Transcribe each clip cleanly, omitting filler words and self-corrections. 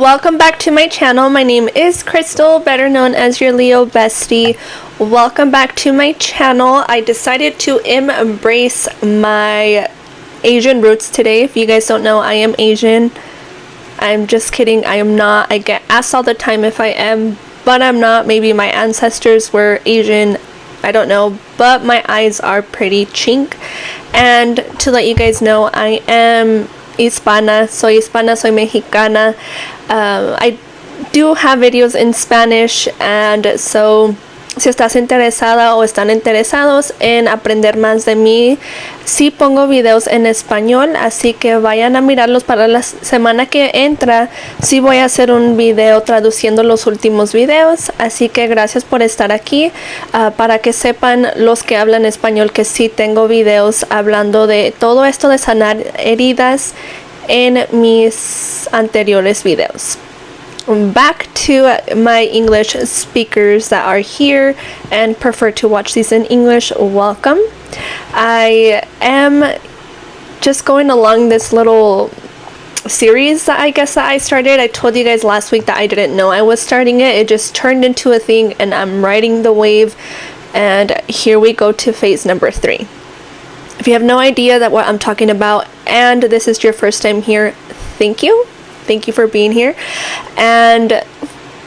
welcome back to my channel. My name is Crystal, better known as your Leo bestie. Welcome back to my channel. I decided to embrace my Asian roots today. If you guys don't know, I am Asian. I'm just kidding, I am not. I get asked all the time if I am, but I'm not. Maybe my ancestors were Asian, I don't know, but my eyes are pretty chink. And to let you guys know, I am hispana, soy mexicana. I do have videos in Spanish, and so si estás interesada o están interesados en aprender más de mí, sí pongo videos en español, así que vayan a mirarlos. Para la semana que entra sí voy a hacer un video traduciendo los últimos videos, así que gracias por estar aquí. Para que sepan los que hablan español que sí tengo videos hablando de todo esto de sanar heridas en mis anteriores videos. Back to my English speakers that are here and prefer to watch these in English, welcome. I am just going along this little series that I started. I told you guys last week that I didn't know I was starting it. It just turned into a thing, and I'm riding the wave, and here we go to phase number 3. If you have no idea that what I'm talking about and this is your first time here, thank you for being here. And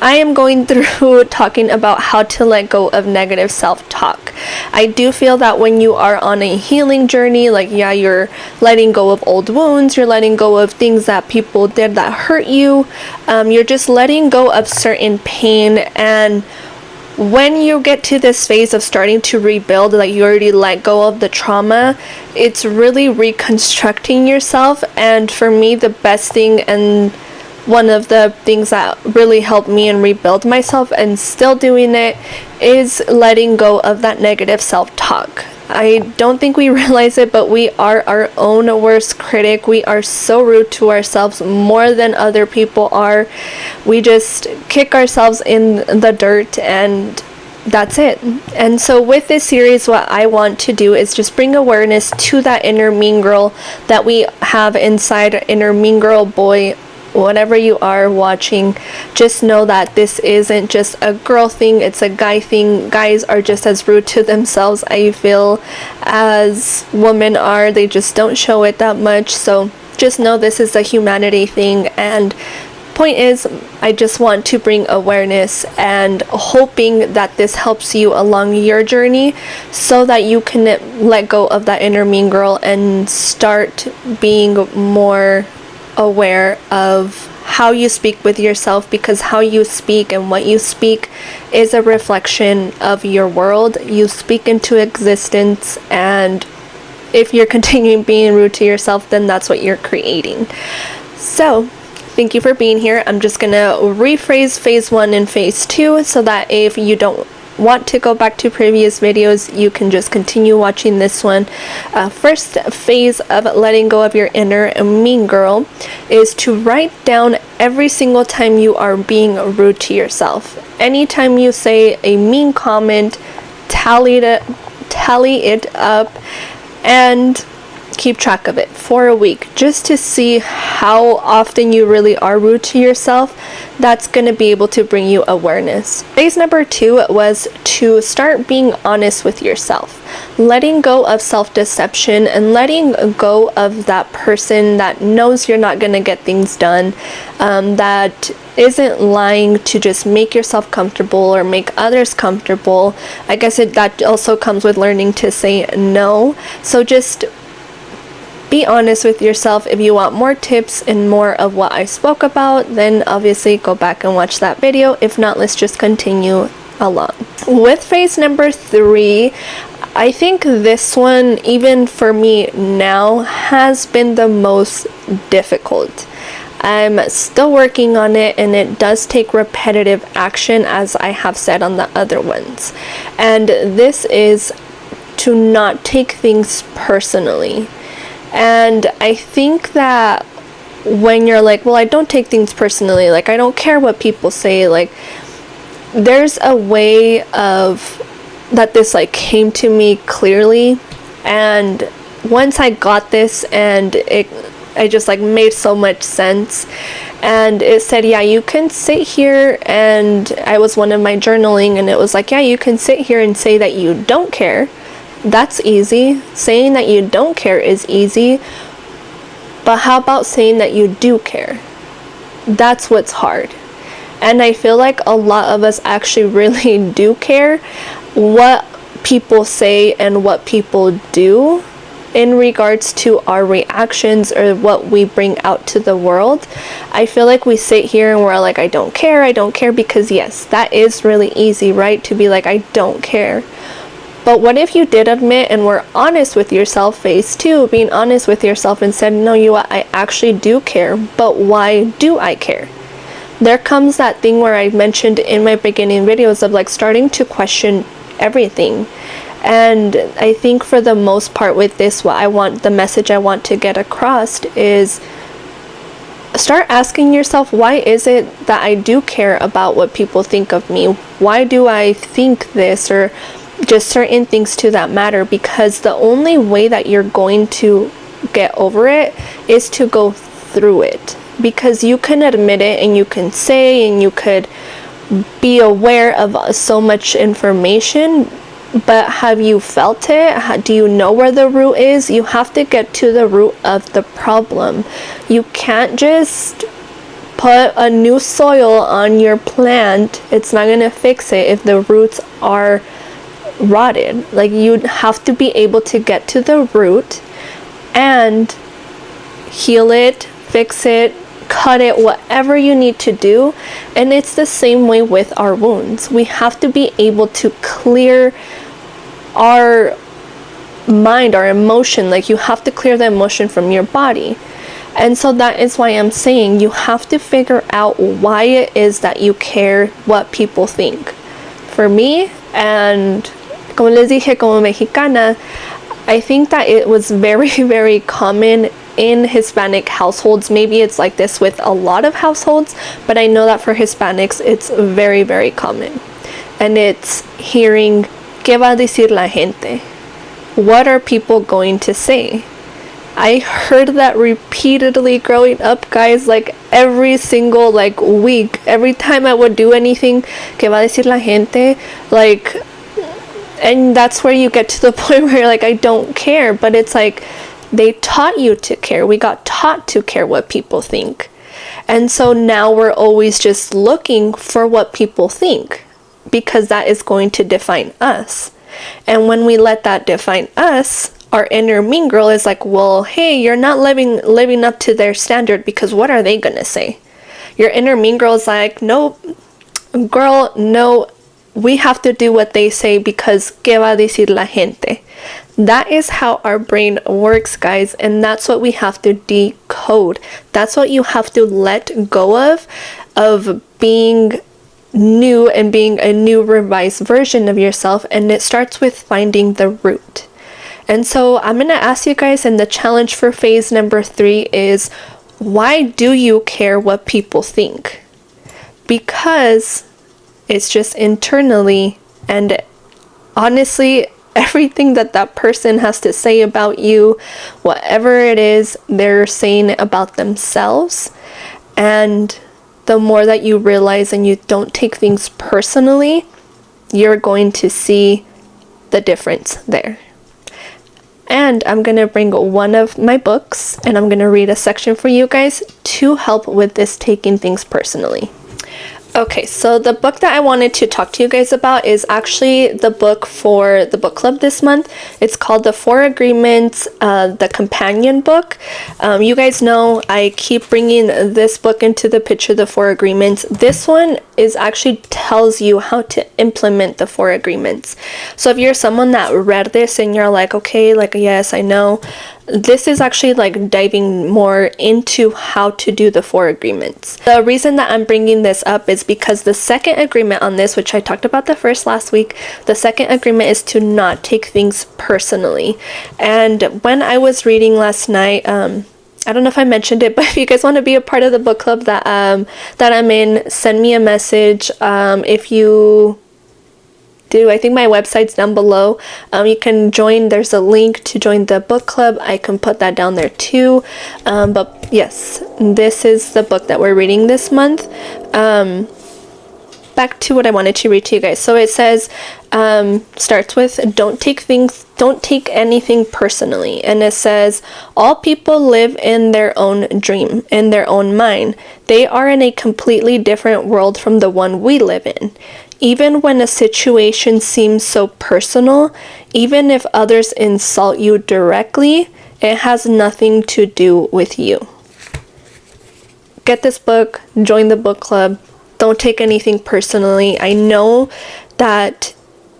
I am going through talking about how to let go of negative self-talk. I do feel that when you are on a healing journey, like you're letting go of old wounds, you're letting go of things that people did that hurt you, you're just letting go of certain pain. And when you get to this phase of starting to rebuild, like you already let go of the trauma, it's really reconstructing yourself. And for me, the best thing and one of the things that really helped me and rebuild myself, and still doing it, is letting go of that negative self-talk. I don't think we realize it, but we are our own worst critic. We are so rude to ourselves, more than other people are. We just kick ourselves in the dirt, and that's it. And so with this series, what I want to do is just bring awareness to that inner mean girl that we have inside, inner mean girl, boy, whatever you are watching. Just know that this isn't just a girl thing, it's a guy thing. Guys are just as rude to themselves, I feel, as women are. They just don't show it that much. So just know this is a humanity thing. And point is, I just want to bring awareness, and hoping that this helps you along your journey so that you can let go of that inner mean girl and start being more aware of how you speak with yourself, because how you speak and what you speak is a reflection of your world. You speak into existence, and if you're continuing being rude to yourself, then that's what you're creating. So thank you for being here. I'm just gonna rephrase phase 1 and phase 2 so that if you don't want to go back to previous videos, you can just continue watching this one. First phase of letting go of your inner mean girl is to write down every single time you are being rude to yourself. Anytime you say a mean comment, tally it up and keep track of it for a week, just to see how often you really are rude to yourself. That's going to be able to bring you awareness. Phase number 2 was to start being honest with yourself, letting go of self-deception and letting go of that person that knows you're not going to get things done, that isn't lying to just make yourself comfortable or make others comfortable. I guess that also comes with learning to say no. So just be honest with yourself. If you want more tips and more of what I spoke about, then obviously go back and watch that video. If not, let's just continue along. With phase number 3, I think this one, even for me now, has been the most difficult. I'm still working on it, and it does take repetitive action, as I have said on the other ones. And this is to not take things personally. And I think that when you're like, well, I don't take things personally, like I don't care what people say, like there's a way of that this like came to me clearly. And once I got this, and I just like made so much sense. and it said, yeah, you can sit here, and I was one of my journaling, and it was like, yeah, you can sit here and say that you don't care. That's easy. Saying that you don't care is easy. But how about saying that you do care? That's what's hard. And I feel like a lot of us actually really do care what people say and what people do in regards to our reactions or what we bring out to the world. I feel like we sit here and we're like, I don't care, because yes, that is really easy, right? To be like, I don't care. But what if you did admit and were honest with yourself, phase 2, being honest with yourself and said, no, I actually do care, but why do I care? There comes that thing where I mentioned in my beginning videos of like starting to question everything. And I think for the most part with this, the message I want to get across is start asking yourself, why is it that I do care about what people think of me? Why do I think this, or just certain things to that matter? Because the only way that you're going to get over it is to go through it. Because you can admit it and you can say and you could be aware of so much information, but have you felt it? Do you know where the root is? You have to get to the root of the problem. You can't just put a new soil on your plant. It's not going to fix it if the roots are rotted. Like, you have to be able to get to the root and heal it, fix it, cut it, whatever you need to do. And it's the same way with our wounds. We have to be able to clear our mind, our emotion. Like, you have to clear the emotion from your body. And so that is why I'm saying you have to figure out why it is that you care what people think. For me, and como les dije, como mexicana, I think that it was very, very common in Hispanic households. Maybe it's like this with a lot of households, but I know that for Hispanics it's very, very common. And it's hearing, ¿qué va a decir la gente? What are people going to say? I heard that repeatedly growing up, guys, like every single week. Every time I would do anything, ¿qué va a decir la gente? Like, and that's where you get to the point where you're like, I don't care. But it's like, they taught you to care. We got taught to care what people think. And so now we're always just looking for what people think, because that is going to define us. And when we let that define us, our inner mean girl is like, well, hey, you're not living up to their standard, because what are they gonna say? Your inner mean girl is like, no, girl, no, we have to do what they say, because ¿qué va a decir la gente? That is how our brain works, guys, and that's what we have to decode. That's what you have to let go of being new and being a new revised version of yourself. And it starts with finding the root. And so I'm going to ask you guys, and the challenge for phase number 3 is, why do you care what people think? Because it's just internally, and honestly, everything that person has to say about you, whatever it is, they're saying about themselves. And the more that you realize and you don't take things personally, you're going to see the difference there. And I'm going to bring one of my books, and I'm going to read a section for you guys to help with this taking things personally. Okay, so the book that I wanted to talk to you guys about is actually the book for the book club this month. It's called The 4 Agreements, the companion book. You guys know I keep bringing this book into the picture, The 4 Agreements. This one actually tells you how to implement the 4 agreements. So if you're someone that read this and you're like, okay, like, yes, I know, this is actually like diving more into how to do the 4 agreements. The reason that I'm bringing this up is because the second agreement on this, which I talked about the first last week, the second agreement is to not take things personally. And when I was reading last night, I don't know if I mentioned it, but if you guys want to be a part of the book club that I'm in, send me a message. If you do. I think my website's down below. You can join. There's a link to join the book club. I can put that down there too. But yes, this is the book that we're reading this month. Back to what I wanted to read to you guys. So it says, starts with, don't take anything personally. And it says, all people live in their own dream, in their own mind. They are in a completely different world from the one we live in. Even when a situation seems so personal, even if others insult you directly, it has nothing to do with you. Get this book, join the book club. Don't take anything personally. I know that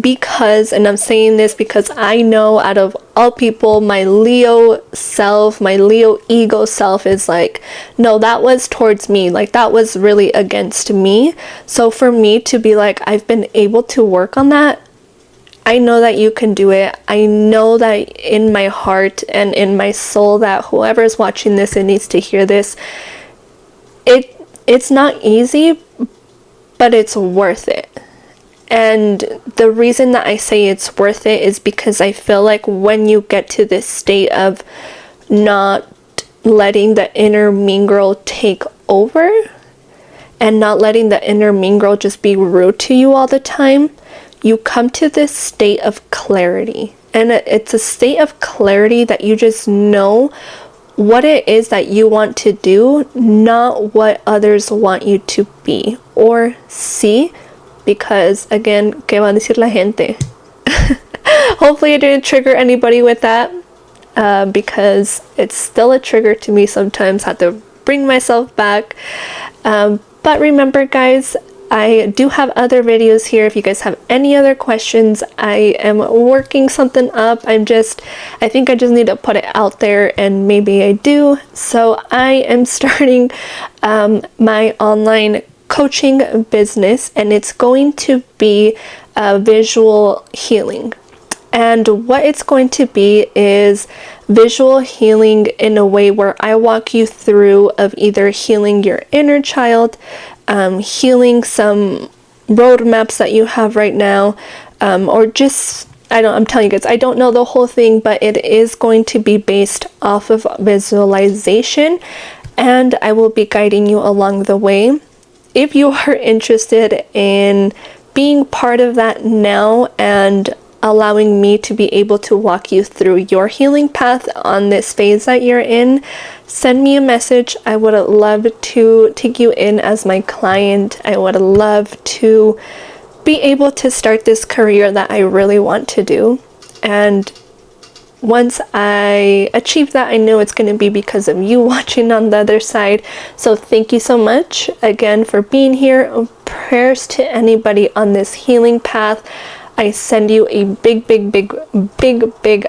because, and I'm saying this because I know out of all people, my Leo self, my Leo ego self is like, no, that was towards me. Like, that was really against me. So for me to be like, I've been able to work on that, I know that you can do it. I know that in my heart and in my soul that whoever's watching this and needs to hear this, it's not easy, but it's worth it. And the reason that I say it's worth it is because I feel like when you get to this state of not letting the inner mean girl take over and not letting the inner mean girl just be rude to you all the time, you come to this state of clarity. And it's a state of clarity that you just know what it is that you want to do, not what others want you to be or see. Because again, ¿qué va a decir la gente? Hopefully I didn't trigger anybody with that, because it's still a trigger to me sometimes. I have to bring myself back. But remember, guys, I do have other videos here. If you guys have any other questions, I am working something up. I think I just need to put it out there, and maybe I do. So I am starting my online coaching business, and it's going to be visual healing. And what it's going to be is visual healing in a way where I walk you through of either healing your inner child, healing some roadmaps that you have right now, or just, I'm telling you guys, I don't know the whole thing, but it is going to be based off of visualization, and I will be guiding you along the way. If you are interested in being part of that now and allowing me to be able to walk you through your healing path on this phase that you're in, send me a message. I would love to take you in as my client. I would love to be able to start this career that I really want to do. And once I achieve that, I know it's going to be because of you watching on the other side. So thank you so much again for being here. Prayers to anybody on this healing path. I send you a big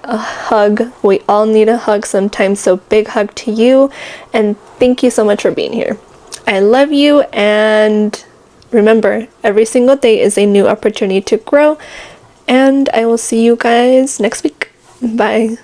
hug. We all need a hug sometimes, so big hug to you, and thank you so much for being here. I love you, and remember, every single day is a new opportunity to grow, and I will see you guys next week. Bye.